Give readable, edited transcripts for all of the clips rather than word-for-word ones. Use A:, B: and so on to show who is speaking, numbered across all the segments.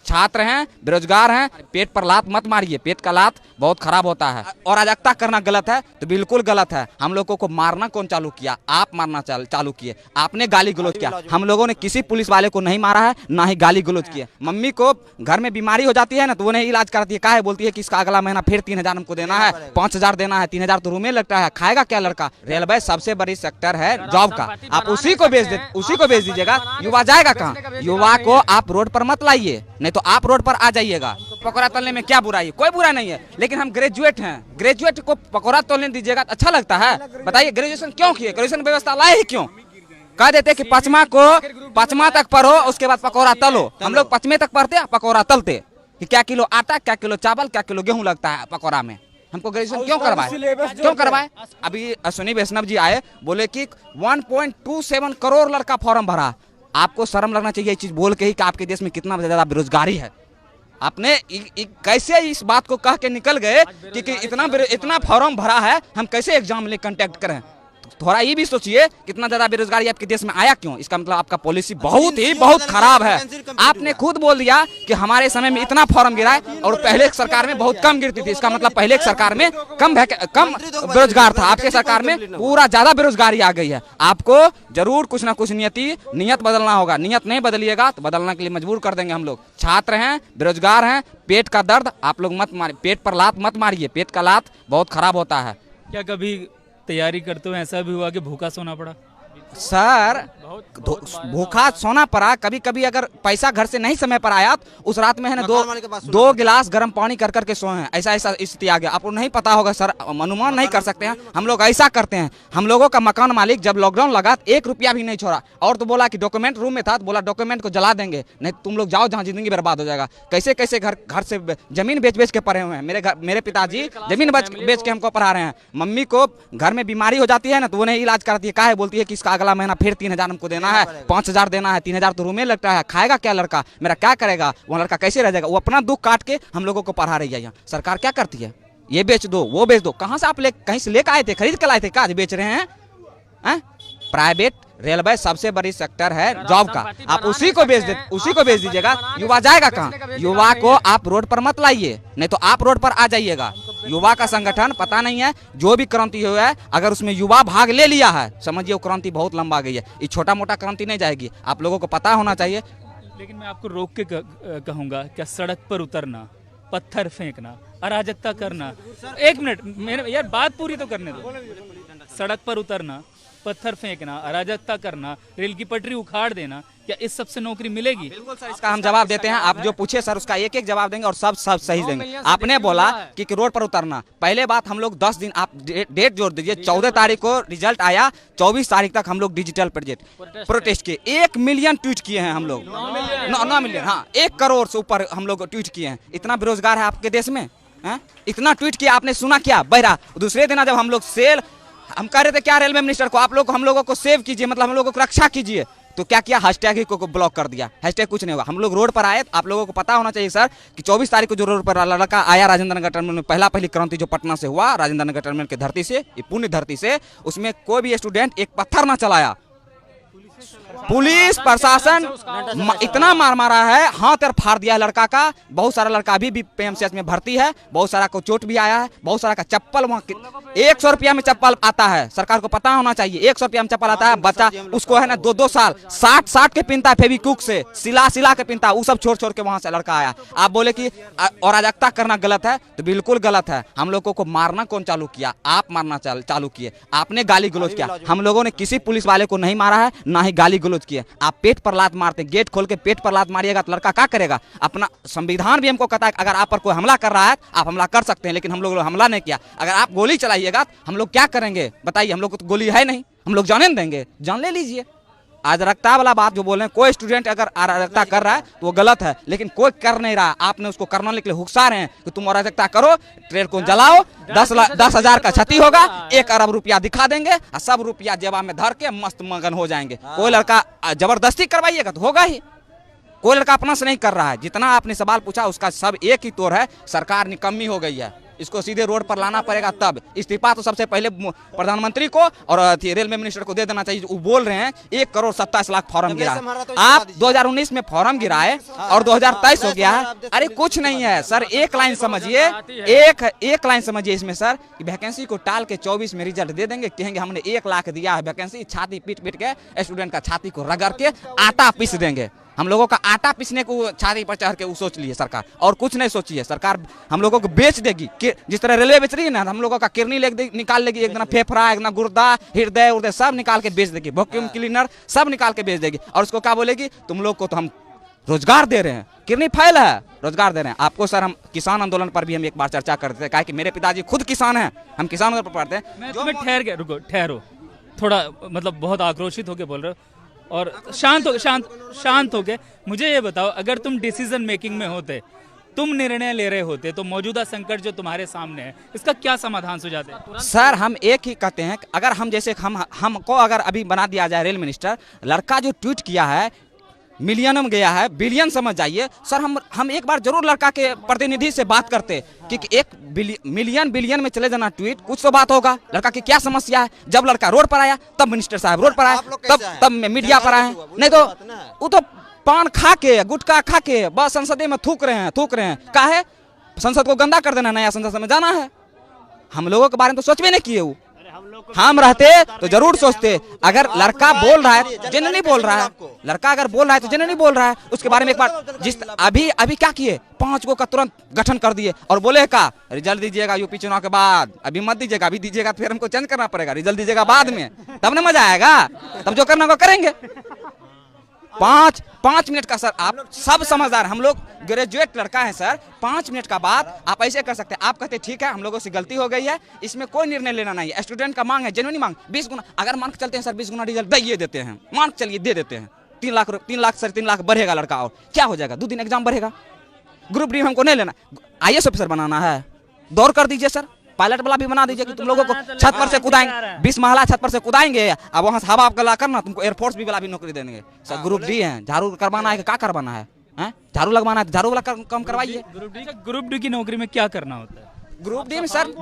A: छात्र हैं, बेरोजगार हैं, पेट पर लात मत मारिए, पेट का लात बहुत खराब होता है। और अराजकता करना गलत है तो बिल्कुल गलत है। हम लोगों को मारना कौन चालू किया? आप मारना चालू किए, आपने गाली गलौज किया। हम लोगों ने किसी पुलिस वाले को नहीं मारा है, ना ही गाली गलौज किया। मम्मी को घर में बीमारी हो जाती है ना तो वो नहीं इलाज कराती है, काहे बोलती है कि इसका अगला महीना फिर 3,000 हमको देना है, 5,000 देना है, 3,000 तो रूम में लगता है, खाएगा क्या लड़का? रेलवे सबसे बड़ी सेक्टर है जॉब का, आप उसी को भेज दीजिएगा। युवा जाएगा कहाँ? युवा को आप रोड पर मत लाइए, नहीं तो आप रोड पर आ जाइएगा। पकौड़ा तलने में क्या बुराई है? कोई बुरा नहीं है, लेकिन हम ग्रेजुएट हैं, ग्रेजुएट को पकौड़ा तोलने दीजिएगा अच्छा लगता है? बताइए, ग्रेजुएशन क्यों किए? ग्रेजुएशन व्यवस्था लाए ही क्यों? कह देते कि पांचवा तक पढ़ो, उसके बाद पकौड़ा तलो। हम लोग 5वें तक पढ़ते, पकौड़ा तलते कि क्या किलो आटा, क्या किलो चावल, क्या किलो गेहूं लगता है पकौड़ा में। हमको ग्रेजुएशन क्यों करवाए? अभी अश्विनी वैष्णव जी आए, बोले कि 1.27 करोड़ लड़का फॉर्म भरा। आपको शर्म लगना चाहिए ये चीज बोल के ही कि आपके देश में कितना ज्यादा बेरोजगारी है। आपने कैसे इस बात को कह के निकल गए कि इतना फॉर्म भरा है, हम कैसे एग्जाम ले कंटेक्ट करें? थोड़ा ये भी सोचिए, कितना ज्यादा बेरोजगारी आपके देश में आया क्यों? इसका मतलब आपका पॉलिसी बहुत खराब है। आपने खुद बोल दिया कि हमारे समय में इतना फॉर्म गिरा है और पहले एक सरकार में बहुत कम गिरती थी। इसका मतलब पहले एक सरकार में कम बेरोजगार था, आपके सरकार में पूरा ज्यादा बेरोजगारी आ गई है। आपको जरूर कुछ ना कुछ नियत बदलना होगा। नियत नहीं बदलिएगा तो बदलने के लिए मजबूर कर देंगे हम लोग। छात्र हैं, बेरोजगार हैं, पेट का दर्द आप लोग मत मारिए, पेट पर लात मत मारिए, पेट का लात बहुत खराब होता है।
B: क्या कभी तैयारी करते हुए ऐसा भी हुआ कि भूखा सोना पड़ा?
A: सर, भूखा सोना पड़ा। कभी कभी अगर पैसा घर से नहीं समय पर आया तो उस रात में है ना दो गिलास गर्म पानी कर करके सोए हैं। ऐसा स्थिति आ गया। आपको नहीं पता होगा सर, अनुमान नहीं कर सकते हैं। हम लोग ऐसा करते हैं। हम लोगों का मकान मालिक जब लॉकडाउन लगा 1 रुपया भी नहीं छोड़ा, और तो बोला कि डॉक्यूमेंट रूम में था तो बोला डॉक्यूमेंट को जला देंगे, नहीं तुम लोग जाओ जहाँ जिंदगी बर्बाद हो जाएगा। कैसे कैसे घर से जमीन बेच के पढ़े हुए हैं। मेरे पिताजी जमीन बेच के हमको पढ़ा रहे हैं। मम्मी को घर में बीमारी हो जाती है ना तो वो नहीं इलाज कराती है, काहे बोलती है कि इसका अगला महीना फिर 3,000 हमको देना है, 5,000 देना है, 3,000 तो रूम में लगता है, खाएगा क्या लड़का? मेरा क्या करेगा? वो लड़का कैसे रह जाएगा? वो अपना दुख काट के हम लोगों को पढ़ा रही है। यहाँ सरकार क्या करती है? ये बेच दो, वो बेच दो। कहाँ से आप कहीं से लेकर आए थे? खरीद कर लाए थे? क्या बेच रहे हैं? प्राइवेट रेलवे सबसे बड़ी सेक्टर है जॉब का, आप उसी को भेज दीजिएगा। युवा जाएगा कहाँ? युवा को आप रोड पर मत लाइए, नहीं तो आप रोड पर आ जाइएगा। युवा का संगठन पता नहीं है, जो भी क्रांति हुआ है अगर उसमें युवा भाग ले लिया है, समझिए वो क्रांति बहुत लंबा गई है। ये छोटा मोटा क्रांति नहीं जाएगी, आप लोगों को पता होना चाहिए।
B: लेकिन मैं आपको रोक के कहूँगा, क्या सड़क पर उतरना, पत्थर फेंकना, अराजकता करना, 1 मिनट यार बात पूरी तो करने दो। सड़क पर उतरना, पत्थर फेंकना, अराजकता करना, रेल की पटरी उखाड़ देना, क्या इस सब से नौकरी मिलेगी?
A: बिल्कुल सर, इसका हम जवाब देते हैं। आप जो पूछे सर उसका एक जवाब देंगे और सब सही देंगे। आपने बोला कि रोड पर उतरना, पहले बात हम लोग 10 दिन, आप डेट जोड़ दीजिए। 14 तारीख को रिजल्ट आया, 24 तारीख तक हम लोग डिजिटल प्रोटेस्ट किए। 1 मिलियन ट्वीट किए हैं हम लोग, 9 मिलियन, हाँ 1 करोड़ से ऊपर हम लोग ट्वीट किए हैं। इतना बेरोजगार है आपके देश में? इतना ट्वीट किया, आपने सुना क्या? बहरा दूसरे दिन जब हम लोग हम कह रहे थे क्या रेलवे मिनिस्टर को, आप लोग हम लोगों को सेव कीजिए, मतलब हम लोगों को रक्षा कीजिए, तो क्या किया? हैशटैग ही को ब्लॉक कर दिया। हैशटैग कुछ नहीं होगा। हम लोग रोड पर आए, आप लोगों को पता होना चाहिए सर कि 24 तारीख को जो रोड पर लड़का आया राजेंद्र नगर टर्मिनल में, पहली क्रांति जो पटना से हुआ, राजेंद्र नगर टर्मिनल की धरती से, ये पुण्य धरती से, उसमें कोई भी स्टूडेंट एक पत्थर ना चलाया। पुलिस प्रशासन इतना मारा है, हाथ और फाड़ दिया है लड़का का। बहुत सारा लड़का अभी भी पीएमसीएच में भर्ती है, बहुत सारा को चोट भी आया है, बहुत सारा का चप्पल वहाँ 100 रुपया में चप्पल आता है। सरकार को पता होना चाहिए 100 रुपया में चप्पल आता है। बच्चा उसको है ना 2-2 साल 60 के पिनता है, फेविक्विक से सिला के पिनता, वो सब छोड़ के वहाँ से लड़का आया। आप बोले कि अराजकता करना गलत है तो बिल्कुल गलत है। हम लोगों को मारना कौन चालू किया? आप मारना चालू किए, आपने गाली गलौज किया। हम लोगों ने किसी पुलिस वाले को नहीं मारा है, ना ही गाली गलौज किए। आप पेट पर लात मारते, गेट खोल के पेट पर लात मारिएगा तो लड़का क्या करेगा? अपना संविधान भी हमको कहता है अगर आप पर कोई हमला कर रहा है आप हमला कर सकते हैं, लेकिन हम लोग हमला नहीं किया। अगर आप गोली चलाइएगा तो हम लोग क्या करेंगे बताइए? हम लोग को तो गोली है नहीं, हम लोग जाने देंगे? जान ले लीजिए। अराजकता वाला बात जो बोल रहे हैं, कोई स्टूडेंट अगर अराजकता कर रहा है तो वो गलत है, लेकिन कोई कर नहीं रहा। आपने उसको करने के लिए हुक्सा रहे हैं कि तुम अराजकता करो, ट्रेन को जलाओ, 10,000 का क्षति होगा, 1 अरब रुपया दिखा देंगे और सब रुपया जेबा में धर के मस्त मगन हो जाएंगे। कोई लड़का जबरदस्ती करवाइएगा तो होगा ही। कोई लड़का अपना से नहीं कर रहा है। जितना आपने सवाल पूछा उसका सब एक ही तोड़ है, सरकार निकम्मी हो गई है। इसको सीधे रोड पर लाना पड़ेगा। तब इस्तीफा तो सबसे पहले प्रधानमंत्री को और रेलवे मिनिस्टर को दे देना चाहिए। वो बोल रहे हैं 1,27,00,000 फॉर्म गिरा। आप 2019 में फॉर्म गिराए और 2023 हो गया है। अरे कुछ नहीं है सर, एक लाइन समझिए, एक लाइन समझिए इसमें सर कि वैकेंसी को टाल के 24 में रिजल्ट दे देंगे, कहेंगे हमने 1 लाख दिया है वैकेंसी, छाती पीट पीट के स्टूडेंट का छाती को रगड़ के आटा पीस देंगे। हम लोगों का आटा पीसने को छाती पर चढ़ के वो सोच लिए सरकार, और कुछ नहीं सोची है सरकार। हम लोगों को बेच देगी, जिस तरह रेलवे बेच रही है ना, हम लोगों का किडनी निकाल लेगी, एक दिन फेफड़ा, एक दिन गुर्दा, हृदय उर्दय सब निकाल के बेच देगी, वैक्यूम क्लीनर सब निकाल के बेच देगी। और उसको क्या बोलेगी, तुम लोग को तो हम रोजगार दे रहे हैं, किडनी फाइल है, रोजगार दे रहे हैं आपको। सर हम किसान आंदोलन पर भी हम एक बार चर्चा करते थे, कहा कि मेरे पिताजी खुद किसान हैं, हम किसान पर पढ़ते हैं।
B: मैं तुम्हें ठहर के रुको, ठहरो थोड़ा, मतलब बहुत आक्रोशित होकर बोल रहे हो और शांत हो के मुझे ये बताओ, अगर तुम डिसीजन मेकिंग में होते, तुम निर्णय ले रहे होते, तो मौजूदा संकट जो तुम्हारे सामने है इसका क्या समाधान सुझाते?
A: सर हम एक ही कहते हैं, अगर हम जैसे हमको अगर अभी बना दिया जाए रेल मिनिस्टर, लड़का जो ट्वीट किया है मिलियन में गया है, बिलियन समझ जाइए सर। हम एक बार जरूर लड़का के प्रतिनिधि से बात करते कि एक बिलियन में चले जाना ट्वीट, कुछ तो बात होगा, लड़का की क्या समस्या है। जब लड़का रोड पर आया तब मिनिस्टर साहब रोड पर आए, तब मीडिया पर आए, नहीं तो वो तो पान खा के गुटखा खा के बस संसद में थूक रहे हैं। क्या है, संसद को गंदा कर देना, नया संसद में जाना है। हम लोगों के बारे में तो सोच भी नहीं किए। वो हम रहते तो जरूर सोचते। अगर लड़का बोल रहा है, जिन्हें नहीं बोल रहा है, लड़का अगर बोल रहा है तो जिन्हें नहीं बोल रहा है, उसके बारे में एक बार अभी क्या किए, 5 गो का तुरंत गठन कर दिए और बोले का रिजल्ट दीजिएगा यूपी चुनाव के बाद, अभी मत दीजिएगा, अभी दीजिएगा फिर हमको चेंज करना पड़ेगा, रिजल्ट दीजिएगा बाद में, तब ना मजा आएगा, तब जो करना वो करेंगे। 5 मिनट का सर, आप सब समझदार, हम लोग ग्रेजुएट लड़का है सर, 5 मिनट का बात आप ऐसे कर सकते हैं। आप कहते ठीक है हम लोगों से गलती हो गई है, इसमें कोई निर्णय लेना नहीं है, स्टूडेंट का मांग है, जेन्युइन मांग, 20 गुना अगर मान के चलते हैं सर, 20 गुना रिजल्ट दे देते हैं, मान के चलिए दे देते हैं, 3 लाख सर 3 लाख बढ़ेगा लड़का, और क्या हो जाएगा, 2 दिन एग्जाम बढ़ेगा। ग्रुप डी हमको नहीं लेना, IAS ऑफिसर बनाना है, दौड़ कर दीजिए सर, पायलट वाला भी बना दीजिए कि तुम लोगों को छत पर से कूदाएंगे, 20 महला छत पर से कूदाएंगे, अब वहां से हवा गला करना, तुमको एयरफोर्स भी वाला भी नौकरी देंगे सर। ग्रुप डी है, झाड़ू करवाना है, क्या करवाना है, झाड़ू लगवाना है, झाड़ू वाला कम करवाइए।
B: ग्रुप डी की नौकरी में क्या करना होता है?
A: ग्रुप डी में सर,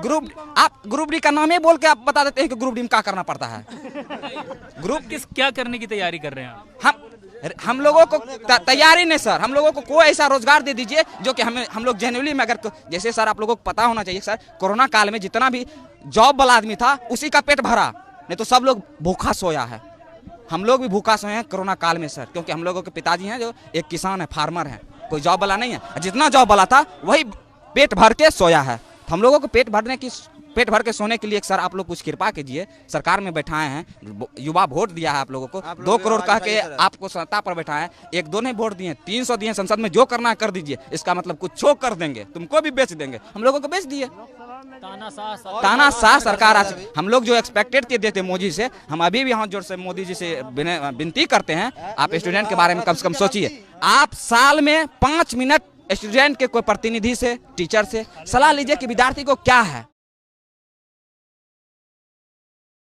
A: आप ग्रुप डी का नाम ही बोल के आप बता देते हैं कि ग्रुप डी में क्या करना पड़ता है।
B: क्या करने की तैयारी कर रहे हैं
A: हम लोगों को तैयारी नहीं सर, हम लोगों को कोई ऐसा रोजगार दे दीजिए जो कि हम लोग जेन्युइनली में, अगर जैसे सर आप लोगों को पता होना चाहिए सर, कोरोना काल में जितना भी जॉब वाला आदमी था उसी का पेट भरा, नहीं तो सब लोग भूखा सोया है। हम लोग भी भूखा सोए हैं कोरोना काल में सर, क्योंकि हम लोगों के पिताजी हैं जो एक किसान है, फार्मर है, कोई जॉब वाला नहीं है। जितना जॉब वाला था वही पेट भर के सोया है। हम लोगों को पेट भर के सोने के लिए सर आप लोग कुछ कृपा कीजिए। सरकार में बैठाए हैं, युवा वोट दिया है आप लोगों को, 2 करोड़ कह के आपको सत्ता पर बैठाए हैं, 1-2 नहीं वोट दिए, 300 दिए संसद में, जो करना है कर दीजिए। इसका मतलब कुछ छो कर देंगे, तुमको भी बेच देंगे, हम लोगों को बेच दिए। तानाशाह सरकार आज, हम लोग जो एक्सपेक्टेड के देते मोदी से, हम अभी भी हाथ जोड़ से मोदी जी से विनती करते हैं, आप स्टूडेंट के बारे में कम से कम सोचिए। आप साल में 5 मिनट स्टूडेंट के कोई प्रतिनिधि से, टीचर से सलाह लीजिए कि विद्यार्थी को क्या है।